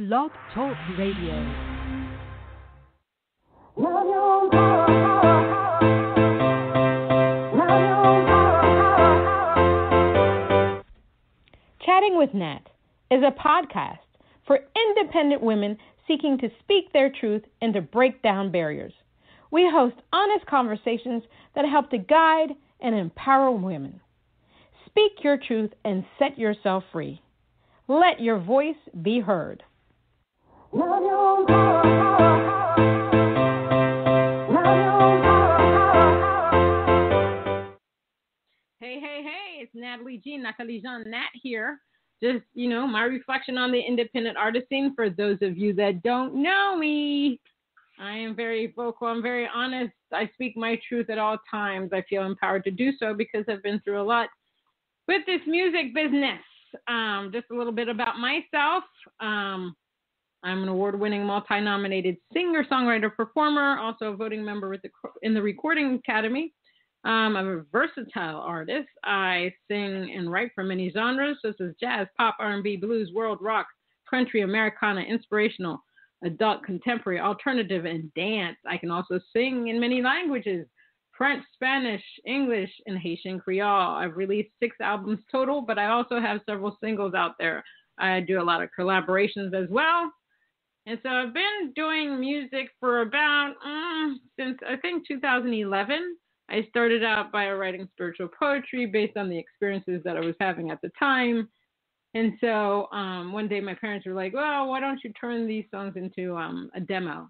Blog Talk Radio. Chatting with Nat is a podcast for independent women seeking to speak their truth and to break down barriers. We host honest conversations that help to guide and empower women. Speak your truth and set yourself free. Let your voice be heard. Hey, it's Natalie Jean, Natalie Jean, Nat here. Just, my reflection on the independent artist scene for those of you that don't know me. I am very vocal. I'm very honest. I speak my truth at all times. I feel empowered to do so because I've been through a lot with this music business. Just a little bit about myself. I'm an award-winning, multi-nominated singer, songwriter, performer, also a voting member in the Recording Academy. I'm a versatile artist. I sing and write for many genres, such as jazz, pop, R&B, blues, world, rock, country, Americana, inspirational, adult, contemporary, alternative, and dance. I can also sing in many languages: French, Spanish, English, and Haitian Creole. I've released 6 albums total, but I also have several singles out there. I do a lot of collaborations as well. And so I've been doing music for about, since I think 2011. I started out by writing spiritual poetry based on the experiences that I was having at the time. And so one day my parents were like, well, why don't you turn these songs into a demo?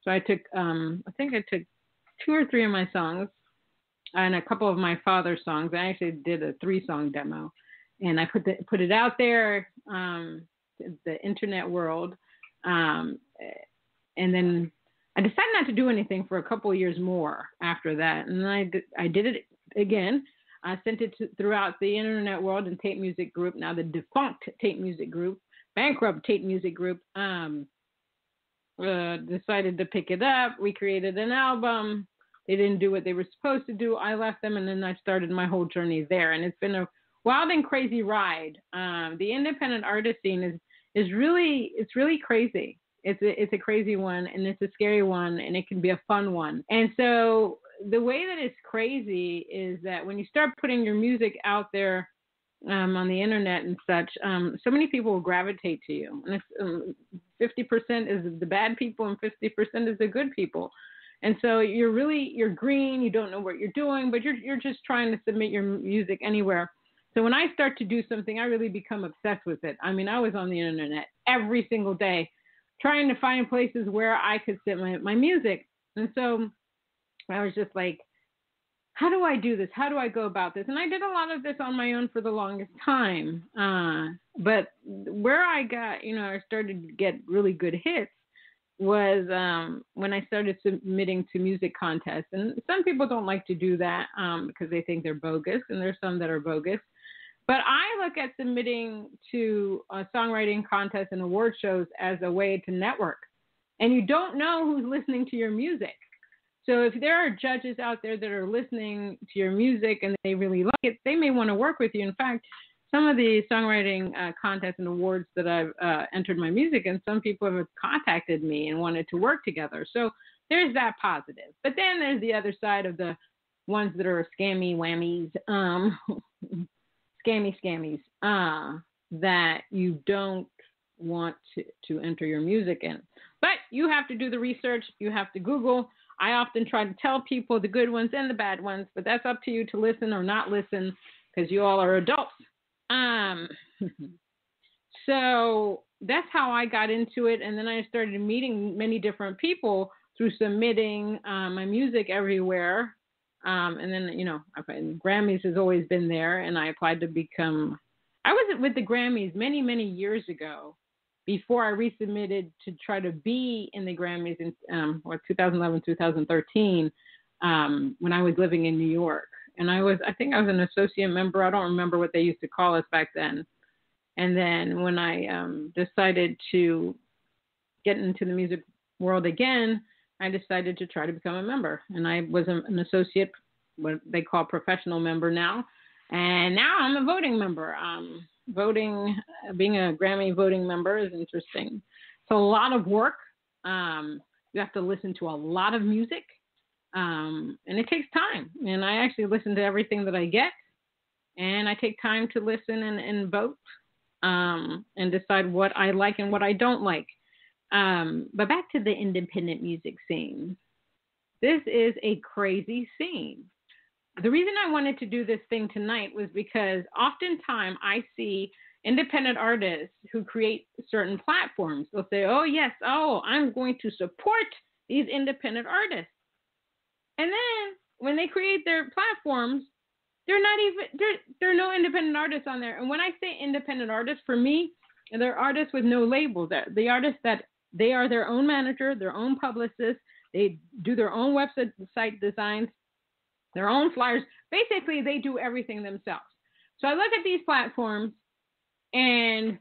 So I took, I took 2 or 3 of my songs and a couple of my father's songs. I actually did a 3-song demo. And I put it out there, the internet world. And then I decided not to do anything for a couple of years more after that. And then I did it again. I sent it throughout the internet world and Tape Music Group, now the defunct Tape Music Group, bankrupt Tape Music Group, decided to pick it up. We created an album. They didn't do what they were supposed to do. I left them, and then I started my whole journey there. And it's been a wild and crazy ride. The independent artist scene is really crazy. It's a crazy one, and it's a scary one, and it can be a fun one. And so the way that it's crazy is that when you start putting your music out there on the internet and such, so many people will gravitate to you. And it's, 50% is the bad people and 50% is the good people. And so you're green, you don't know what you're doing, but you're just trying to submit your music anywhere. So when I start to do something, I really become obsessed with it. I mean, I was on the internet every single day trying to find places where I could sit my music. And so I was just like, how do I do this? How do I go about this? And I did a lot of this on my own for the longest time. But where I got, I started to get really good hits was when I started submitting to music contests. And some people don't like to do that because they think they're bogus, and there's some that are bogus. But I look at submitting to songwriting contests and award shows as a way to network. And you don't know who's listening to your music. So if there are judges out there that are listening to your music and they really like it, they may want to work with you. In fact, some of the songwriting contests and awards that I've entered my music in, some people have contacted me and wanted to work together. So there's that positive. But then there's the other side of the ones that are scammy whammies, scammies, that you don't want to enter your music in. But you have to do the research. You have to Google. I often try to tell people the good ones and the bad ones, but that's up to you to listen or not listen because you all are adults. So that's how I got into it. And then I started meeting many different people through submitting my music everywhere. And then, GRAMMYS has always been there, and I applied to become, I was with the GRAMMYS many, many years ago before I resubmitted to try to be in the GRAMMYS in 2011, 2013, when I was living in New York. And I think I was an associate member. I don't remember what they used to call us back then. And then when I decided to get into the music world again, I decided to try to become a member. And I was an associate, what they call professional member now. And now I'm a voting member. Being a Grammy voting member is interesting. a lot of work. You have to listen to a lot of music, and it takes time. And I actually listen to everything that I get, and I take time to listen and vote and decide what I like and what I don't like. But back to the independent music scene. This is a crazy scene. The reason I wanted to do this thing tonight was because oftentimes I see independent artists who create certain platforms. They'll say, oh, yes, I'm going to support these independent artists. And then when they create their platforms, there are no independent artists on there. And when I say independent artists, for me, they're artists with no label. The artists that they are their own manager, their own publicist. They do their own website designs, their own flyers. Basically, they do everything themselves. So I look at these platforms, and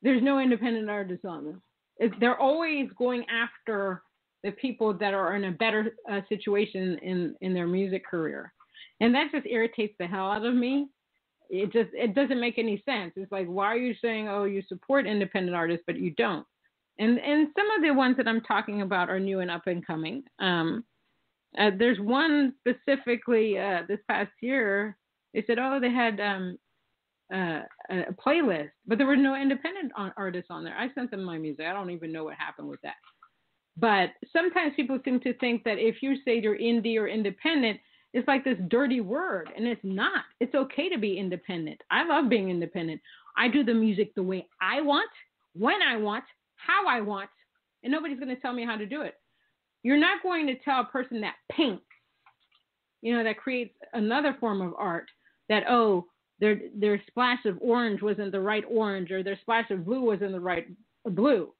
there's no independent artists on them. They're always going after the people that are in a better situation in their music career. And that just irritates the hell out of me. It doesn't make any sense. It's like, why are you saying, oh, you support independent artists, but you don't? And some of the ones that I'm talking about are new and up and coming. There's one specifically this past year. They said, oh, they had a playlist, but there were no independent artists on there. I sent them my music. I don't even know what happened with that. But sometimes people seem to think that if you say you're indie or independent, it's like this dirty word, and it's not. It's okay to be independent. I love being independent. I do the music the way I want, when I want, how I want, and nobody's going to tell me how to do it. You're not going to tell a person that paints, that creates another form of art, that, oh, their splash of orange wasn't the right orange, or their splash of blue wasn't the right blue.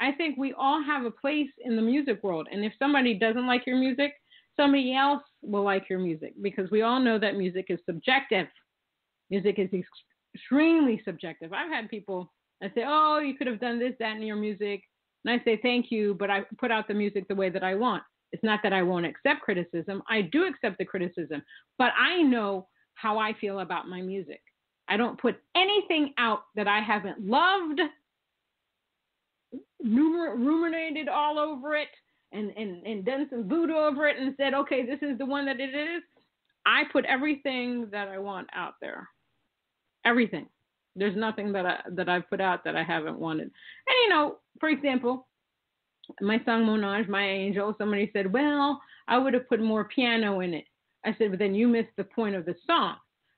I think we all have a place in the music world, and if somebody doesn't like your music, somebody else will like your music, because we all know that music is subjective. Music is extremely subjective. I've had people that say, oh, you could have done this, that in your music. And I say, thank you, but I put out the music the way that I want. It's not that I won't accept criticism. I do accept the criticism, but I know how I feel about my music. I don't put anything out that I haven't loved, ruminated all over it, and done some voodoo over it and said, okay, this is the one that it is. I put everything that I want out there. Everything. There's nothing that I've put out that I haven't wanted. And, for example, my song Monage, My Angel, somebody said, well, I would have put more piano in it. I said, but then you missed the point of the song.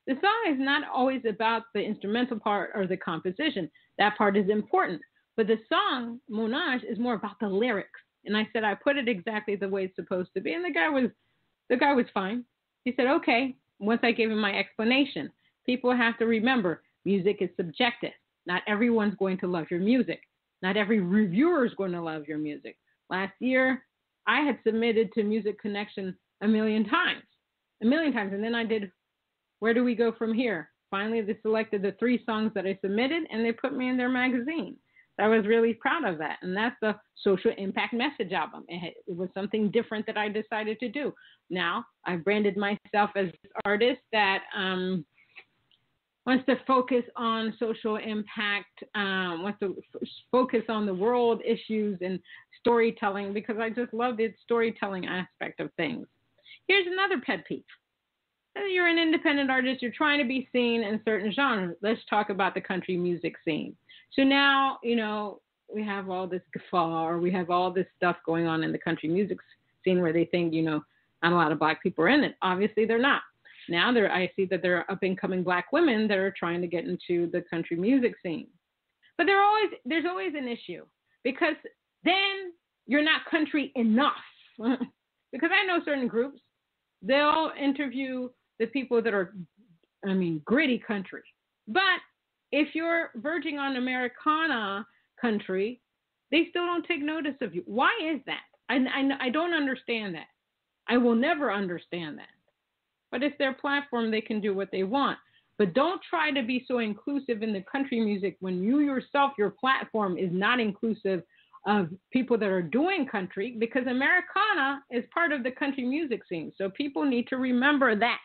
The song is not always about the instrumental part or the composition. That part is important. But the song, Monage, is more about the lyrics. And I said, I put it exactly the way it's supposed to be. And the guy was fine. He said, okay, once I gave him my explanation. People have to remember, music is subjective. Not everyone's going to love your music. Not every reviewer is going to love your music. Last year, I had submitted to Music Connection a million times. And then I did, where do we go from here? Finally, they selected the 3 songs that I submitted, and they put me in their magazine. I was really proud of that. And that's the Social Impact Message album. It was something different that I decided to do. Now, I've branded myself as this artist that wants to focus on social impact, wants to focus on the world issues and storytelling, because I just love the storytelling aspect of things. Here's another pet peeve. You're an independent artist. You're trying to be seen in certain genres. Let's talk about the country music scene. So now, we have all this guffaw, or we have all this stuff going on in the country music scene where they think, not a lot of black people are in it. Obviously, they're not. Now I see that there are up-and-coming black women that are trying to get into the country music scene. But there's always an issue, because then you're not country enough. Because I know certain groups, they'll interview the people that are, gritty country. But if you're verging on Americana country, they still don't take notice of you. Why is that? I don't understand that. I will never understand that. But it's their platform. They can do what they want. But don't try to be so inclusive in the country music when you yourself, your platform is not inclusive of people that are doing country, because Americana is part of the country music scene. So people need to remember that.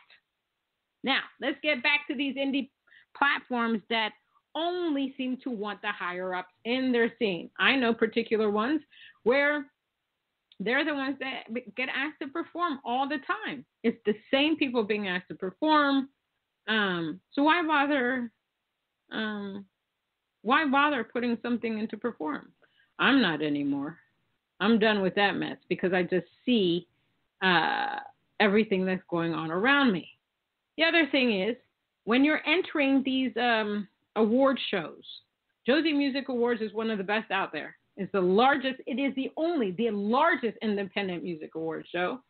Now, let's get back to these indie platforms that only seem to want the higher ups in their scene. I know particular ones where they're the ones that get asked to perform all the time. It's the same people being asked to perform. So why bother? Why bother putting something in to perform? I'm not anymore. I'm done with that mess because I just see everything that's going on around me. The other thing is, when you're entering these award shows, Josie Music Awards is one of the best out there. It's the largest, it is the largest independent music award show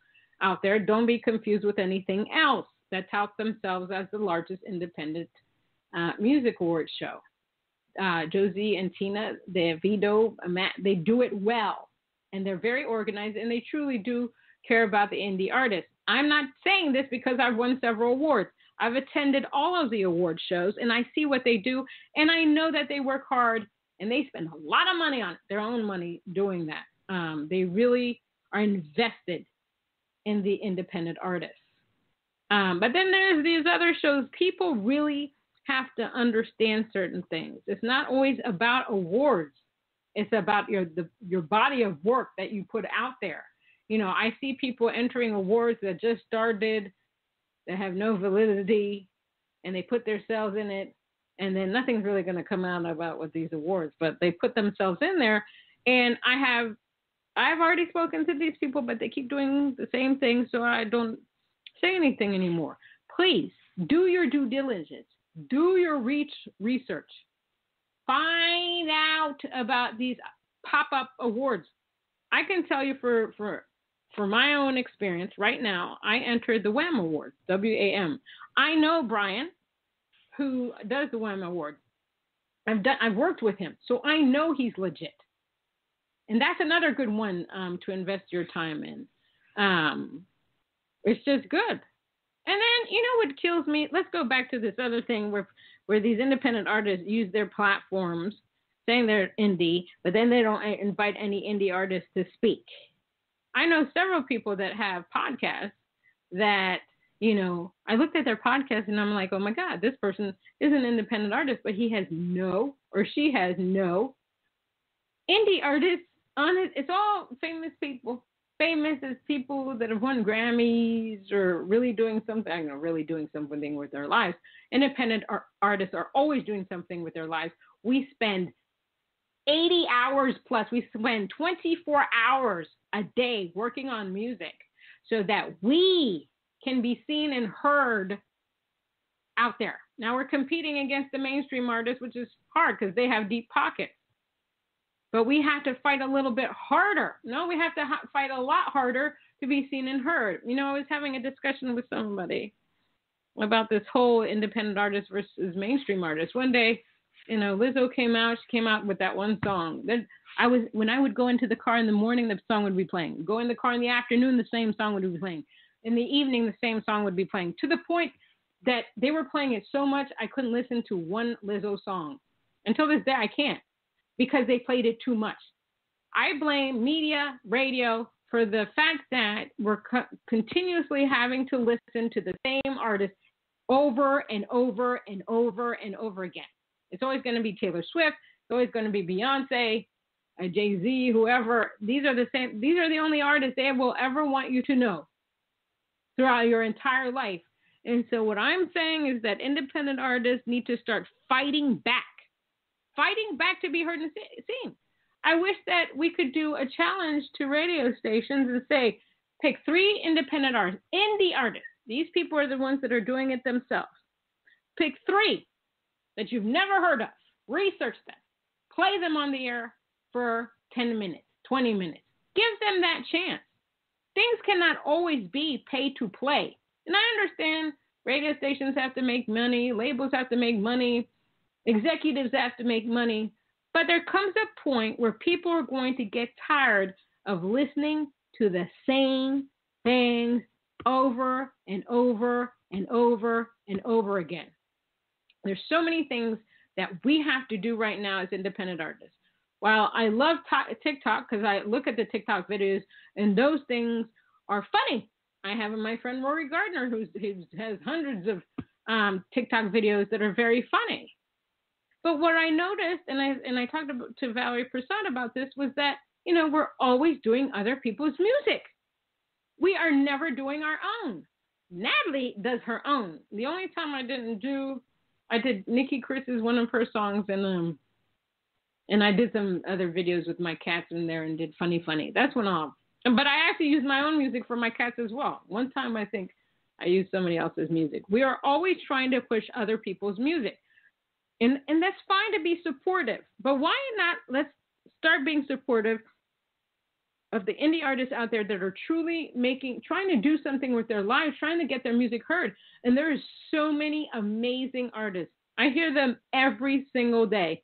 out there. Don't be confused with anything else that touts themselves as the largest independent music award show. Josie and Tina, Vito, Matt, they do it well. And they're very organized, and they truly do care about the indie artists. I'm not saying this because I've won several awards. I've attended all of the award shows, and I see what they do, and I know that they work hard, and they spend a lot of money on it, their own money doing that. They really are invested in the independent artists. But then there's these other shows. People really have to understand certain things. It's not always about awards. It's about your body of work that you put out there. You know, I see people entering awards that just started, that have no validity, and they put themselves in it, and then nothing's really going to come out about with these awards. But they put themselves in there, and I've already spoken to these people, but they keep doing the same thing, so I don't say anything anymore. Please do your due diligence. Do your research. Find out about these pop-up awards. I can tell you for my own experience right now, I entered the WAM Awards, WAM. I know Brian, who does the WAM Award. I've worked with him, so I know he's legit. And that's another good one to invest your time in. It's just good. And then, you know what kills me? Let's go back to this other thing where these independent artists use their platforms saying they're indie, but then they don't invite any indie artists to speak. I know several people that have podcasts that, you know, I looked at their podcast and I'm like, oh my God, this person is an independent artist, but he has no, or she has no indie artists on it. It's all famous people. Famous as people that have won Grammys or really doing something with their lives. Independent artists are always doing something with their lives. We spend 80 hours plus. We spend 24 hours a day working on music so that we can be seen and heard out there. Now we're competing against the mainstream artists, which is hard because they have deep pockets. But we have to fight a little bit harder. No, we have to fight a lot harder to be seen and heard. You know, I was having a discussion with somebody about this whole independent artist versus mainstream artist. One day, you know, Lizzo came out. She came out with that one song. Then when I would go into the car in the morning, the song would be playing. Go in the car in the afternoon, the same song would be playing. In the evening, the same song would be playing. To the point that they were playing it so much, I couldn't listen to one Lizzo song. Until this day, I can't. Because they played it too much. I blame media, radio, for the fact that we're continuously having to listen to the same artist over and over and over and over again. It's always going to be Taylor Swift. It's always going to be Beyonce, Jay-Z, whoever. These are the same. These are the only artists they will ever want you to know throughout your entire life. And so what I'm saying is that independent artists need to start fighting back to be heard and seen. I wish that we could do a challenge to radio stations and say, pick 3 independent artists, indie artists. These people are the ones that are doing it themselves. Pick 3 that you've never heard of. Research them. Play them on the air for 10 minutes, 20 minutes. Give them that chance. Things cannot always be pay to play. And I understand radio stations have to make money, labels have to make money, executives have to make money, but there comes a point where people are going to get tired of listening to the same things over and over and over and over again. There's so many things that we have to do right now as independent artists. While I love TikTok because I look at the TikTok videos and those things are funny. I have my friend Rory Gardner who has hundreds of TikTok videos that are very funny. But what I noticed, and I talked to Valerie Prasad about this, was that, we're always doing other people's music. We are never doing our own. Natalie does her own. The only time I did Nikki Chris's one of her songs, and I did some other videos with my cats in there and did Funny. That's when but I actually use my own music for my cats as well. One time I think I used somebody else's music. We are always trying to push other people's music. And that's fine to be supportive. But why not let's start being supportive of the indie artists out there that are truly trying to do something with their lives, trying to get their music heard. And there is so many amazing artists. I hear them every single day.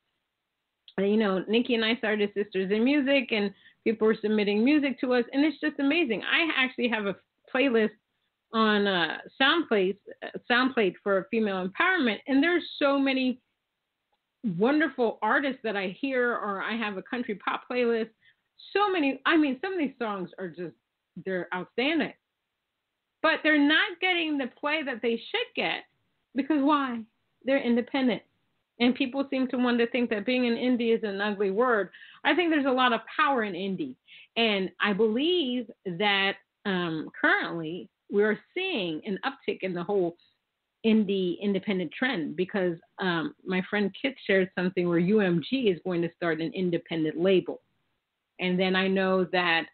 Nikki and I started Sisters in Music, and people were submitting music to us, and it's just amazing. I actually have a playlist on SoundPlate for female empowerment, and there's so many wonderful artists that I hear, or I have a country pop playlist. So many, some of these songs are they're outstanding. But they're not getting the play that they should get because why? They're independent. And people seem to want to think that being an indie is an ugly word. I think there's a lot of power in indie. And I believe that currently we're seeing an uptick in the whole indie independent trend because my friend Kit shared something where UMG is going to start an independent label. And then I know that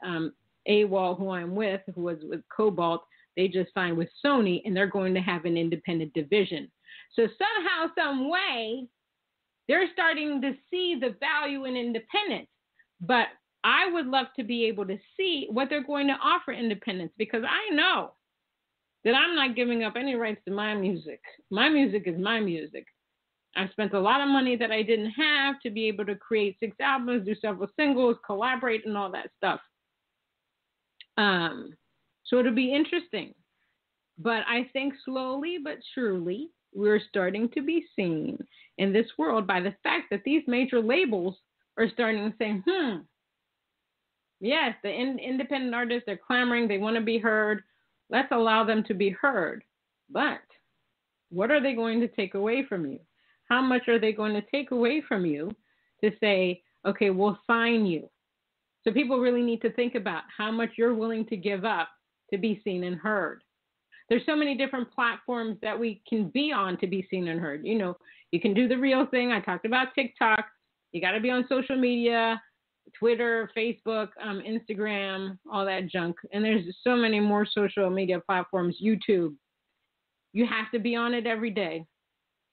AWOL, who I'm with, who was with Cobalt, they just signed with Sony, and they're going to have an independent division. So somehow, some way, they're starting to see the value in independence. But I would love to be able to see what they're going to offer independents because I know that I'm not giving up any rights to my music. My music is my music. I spent a lot of money that I didn't have to be able to create 6 albums, do several singles, collaborate, and all that stuff. So it'll be interesting. But I think slowly but surely we're starting to be seen in this world by the fact that these major labels are starting to say, yes, the independent artists, they're clamoring, they want to be heard. Let's allow them to be heard. But what are they going to take away from you? How much are they going to take away from you to say, okay, we'll sign you? So people really need to think about how much you're willing to give up to be seen and heard. There's so many different platforms that we can be on to be seen and heard. You can do the real thing. I talked about TikTok. You got to be on social media, Twitter, Facebook, Instagram, all that junk. And there's so many more social media platforms, YouTube. You have to be on it every day.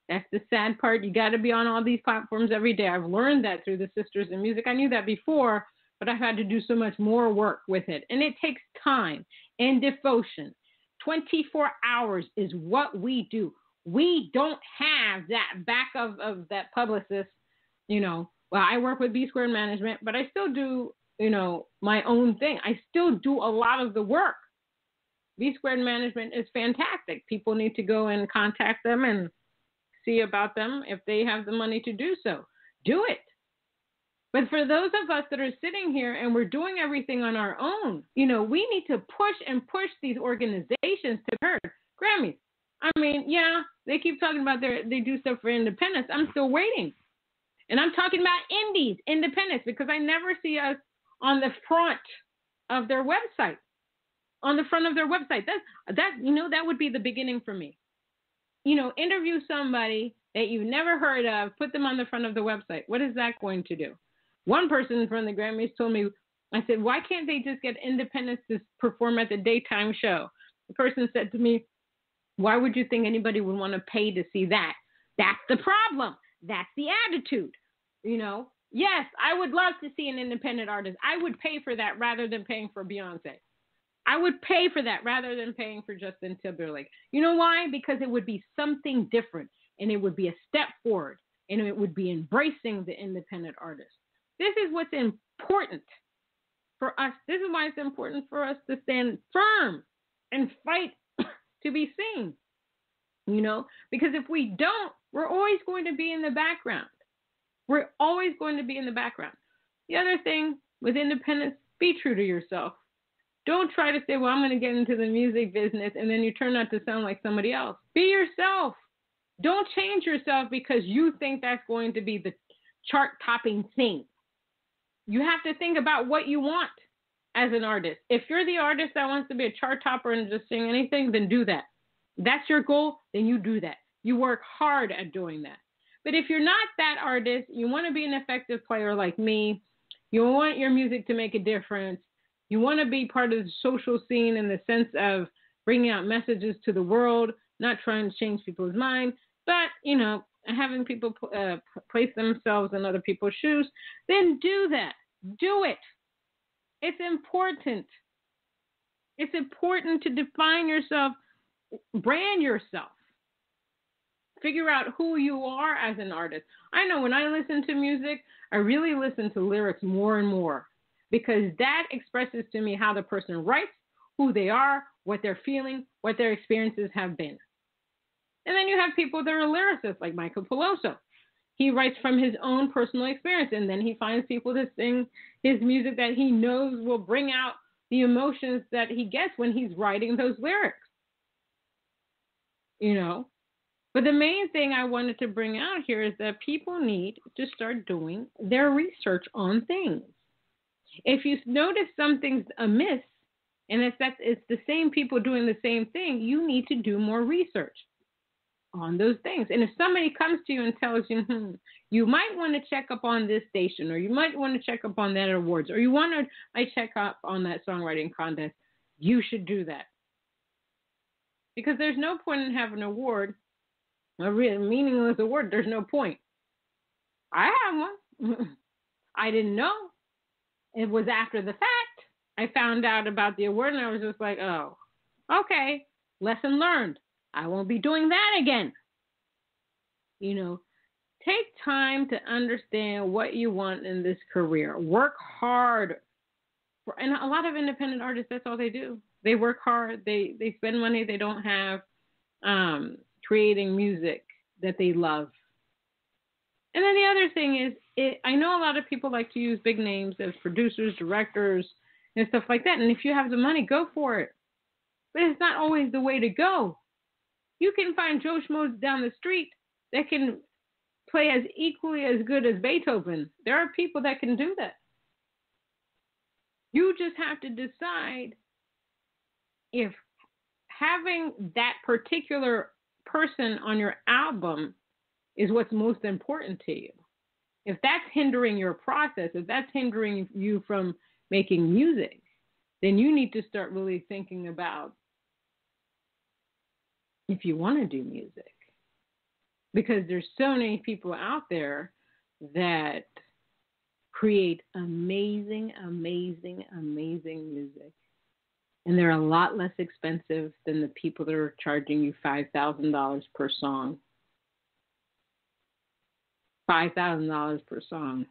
That's the sad part. You got to be on all these platforms every day. I've learned that through the Sisters in Music. I knew that before, but I've had to do so much more work with it. And it takes time and devotion. 24 hours is what we do. We don't have that back of that publicist, Well, I work with B Squared Management, but I still do, my own thing. I still do a lot of the work. B Squared Management is fantastic. People need to go and contact them and see about them if they have the money to do so. Do it. But for those of us that are sitting here and we're doing everything on our own, we need to push these organizations to heard. GRAMMYS. They keep talking about they do stuff for independence. I'm still waiting. And I'm talking about indies, independence, because I never see us on the front of their website. On the front of their website. That would be the beginning for me. Interview somebody that you've never heard of, put them on the front of the website. What is that going to do? One person from the GRAMMYs told me, I said, why can't they just get independents to perform at the daytime show? The person said to me, why would you think anybody would want to pay to see that? That's the problem. That's the attitude. Yes, I would love to see an independent artist. I would pay for that rather than paying for Beyonce. I would pay for that rather than paying for Justin Timberlake. You know why? Because it would be something different, and it would be a step forward, and it would be embracing the independent artist. This is what's important for us. This is why it's important for us to stand firm and fight to be seen, because if we don't, we're always going to be in the background. We're always going to be in the background. The other thing with independence, be true to yourself. Don't try to say, well, I'm going to get into the music business, and then you turn out to sound like somebody else. Be yourself. Don't change yourself because you think that's going to be the chart-topping thing. You have to think about what you want as an artist. If you're the artist that wants to be a chart topper and just sing anything, then do that. That's your goal, then you do that. You work hard at doing that. But if you're not that artist, you want to be an effective player like me, you want your music to make a difference, you want to be part of the social scene in the sense of bringing out messages to the world, not trying to change people's mind, but, having people place themselves in other people's shoes, then do that. Do it. It's important. It's important to define yourself, brand yourself. Figure out who you are as an artist. I know when I listen to music, I really listen to lyrics more and more because that expresses to me how the person writes, who they are, what they're feeling, what their experiences have been. And then you have people that are lyricists like Michael Peloso. He writes from his own personal experience, and then he finds people to sing his music that he knows will bring out the emotions that he gets when he's writing those lyrics. But the main thing I wanted to bring out here is that people need to start doing their research on things. If you notice something's amiss, and it's the same people doing the same thing, you need to do more research on those things. And if somebody comes to you and tells you, you might want to check up on this station, or you might want to check up on that awards, or you want to check up on that songwriting contest, you should do that. Because there's no point in having an award, a really meaningless award. There's no point. I have one. I didn't know. It was after the fact. I found out about the award, and I was just like, oh, okay, lesson learned. I won't be doing that again. Take time to understand what you want in this career. Work hard. And a lot of independent artists, that's all they do. They work hard. They spend money they don't have creating music that they love. And then the other thing is, I know a lot of people like to use big names as producers, directors, and stuff like that. And if you have the money, go for it. But it's not always the way to go. You can find Joe Schmoes down the street that can play as equally as good as Beethoven. There are people that can do that. You just have to decide if having that particular person on your album is what's most important to you. If that's hindering your process, if that's hindering you from making music, then you need to start really thinking about if you want to do music. Because there's so many people out there that create amazing, amazing, amazing music. And they're a lot less expensive than the people that are charging you $5,000 per song. $5,000 per song.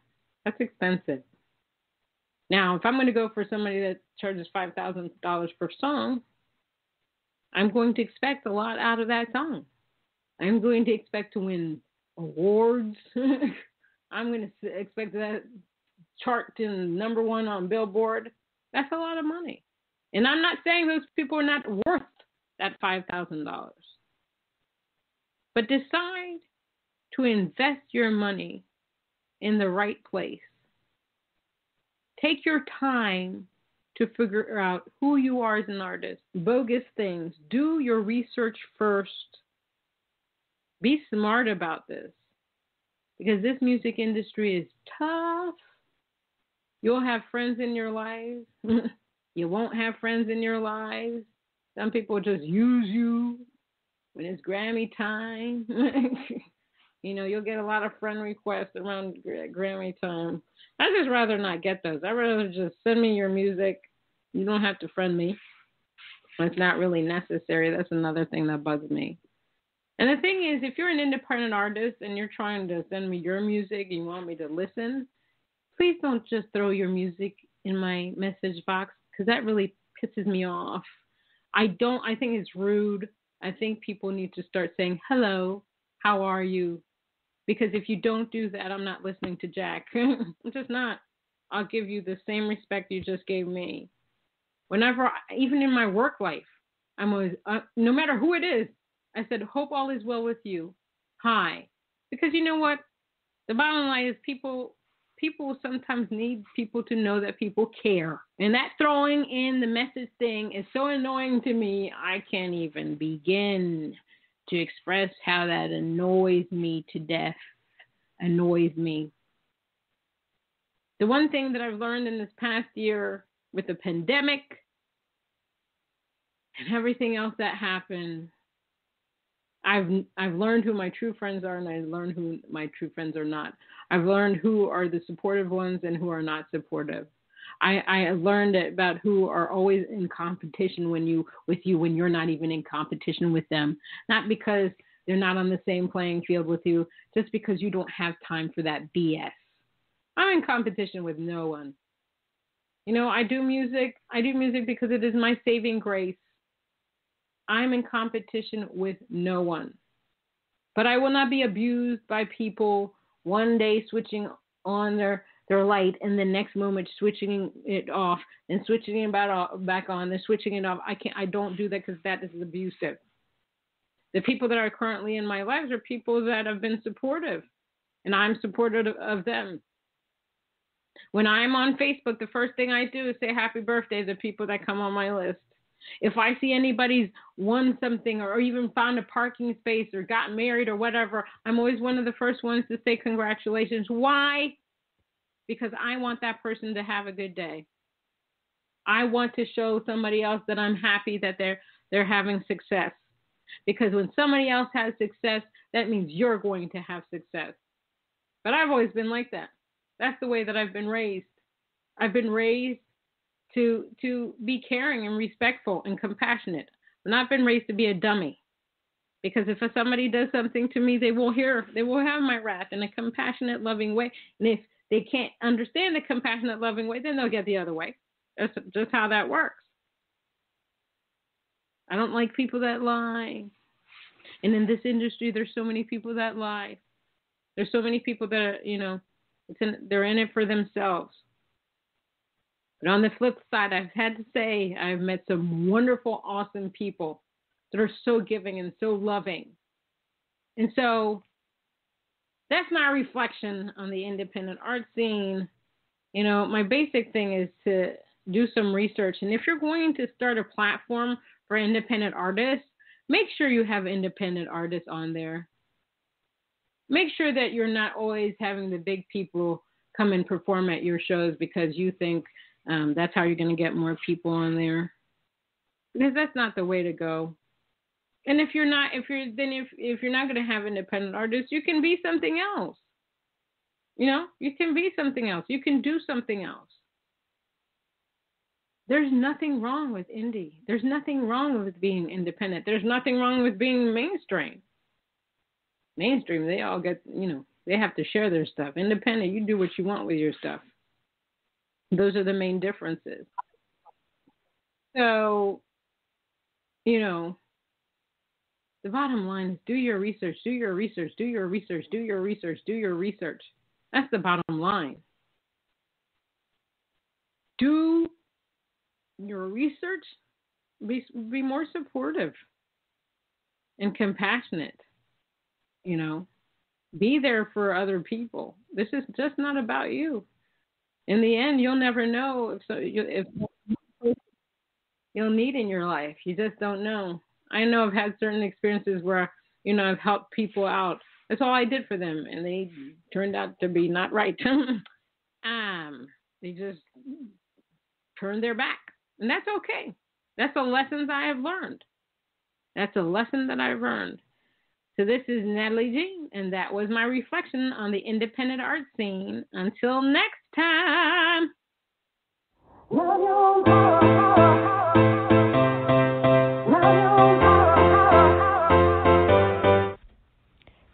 That's expensive. Now, if I'm going to go for somebody that charges $5,000 per song, I'm going to expect a lot out of that song. I'm going to expect to win awards. I'm going to expect that chart in number one on Billboard. That's a lot of money. And I'm not saying those people are not worth that $5,000. But decide to invest your money in the right place. Take your time to figure out who you are as an artist. Bogus things. Do your research first. Be smart about this. Because this music industry is tough. You'll have friends in your lives. You won't have friends in your lives. Some people just use you when it's Grammy time. You'll get a lot of friend requests around Grammy time. I'd just rather not get those. I'd rather just send me your music. You don't have to friend me. It's not really necessary. That's another thing that bugs me. And the thing is, if you're an independent artist and you're trying to send me your music and you want me to listen, please don't just throw your music in my message box because that really pisses me off. I think it's rude. I think people need to start saying, hello, how are you? Because if you don't do that, I'm not listening to Jack. I'm just not. I'll give you the same respect you just gave me. Whenever, even in my work life, I'm always, no matter who it is, I said, hope all is well with you. high. Because you know what? The bottom line is people sometimes need people to know that people care. And that throwing in the message thing is so annoying to me, I can't even begin to express how that annoys me to death. Annoys me. The one thing that I've learned in this past year with the pandemic and everything else that happened, I've learned who my true friends are, and I've learned who my true friends are not. I've learned who are the supportive ones and who are not supportive. I learned about who are always in competition with you when you're not even in competition with them. Not because they're not on the same playing field with you, just because you don't have time for that BS. I'm in competition with no one. You know, I do music because it is my saving grace. I'm in competition with no one. But I will not be abused by people one day switching on their light and the next moment switching it off and switching it back on and switching it off. I don't do that because that is abusive. The people that are currently in my lives are people that have been supportive, and I'm supportive of them. When I'm on Facebook, the first thing I do is say happy birthday to people that come on my list. If I see anybody's won something or even found a parking space or got married or whatever, I'm always one of the first ones to say congratulations. Why? Because I want that person to have a good day. I want to show somebody else that I'm happy that they're having success. Because when somebody else has success, that means you're going to have success. But I've always been like that. That's the way that I've been raised. I've been raised to be caring and respectful and compassionate. I've not been raised to be a dummy. Because if somebody does something to me, they will have my wrath in a compassionate, loving way. And if they can't understand the compassionate, loving way, then they'll get the other way. That's just how that works. I don't like people that lie. And in this industry, there's so many people that lie. There's so many people that, they're in it for themselves. But on the flip side, I've had to say I've met some wonderful, awesome people that are so giving and so loving. And so that's my reflection on the independent art scene. You know, my basic thing is to do some research. And if you're going to start a platform for independent artists, make sure you have independent artists on there. Make sure that you're not always having the big people come and perform at your shows because you think that's how you're going to get more people on there. Because that's not the way to go. And if you're not going to have independent artists, you can be something else. You can be something else. You can do something else. There's nothing wrong with indie. There's nothing wrong with being independent. There's nothing wrong with being mainstream. Mainstream, they all get, they have to share their stuff. Independent, you do what you want with your stuff. Those are the main differences. So, the bottom line is do your research, do your research, do your research, do your research, do your research. That's the bottom line. Do your research, be more supportive and compassionate. Be there for other people. This is just not about you. In the end, you'll never know if you'll need in your life. You just don't know. I know I've had certain experiences where, I've helped people out. That's all I did for them, and they turned out to be not right. They just turned their back, and that's okay. That's a lesson that I have learned. That's a lesson that I've learned. So this is Natalie Jean, and that was my reflection on the independent art scene. Until next time.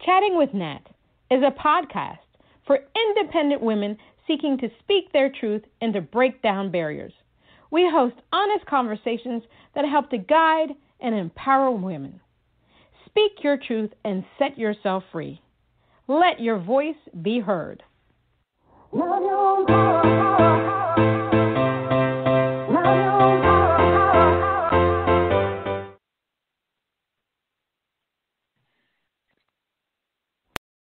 Chatting with Nat is a podcast for independent women seeking to speak their truth and to break down barriers. We host honest conversations that help to guide and empower women. Speak your truth and set yourself free. Let your voice be heard.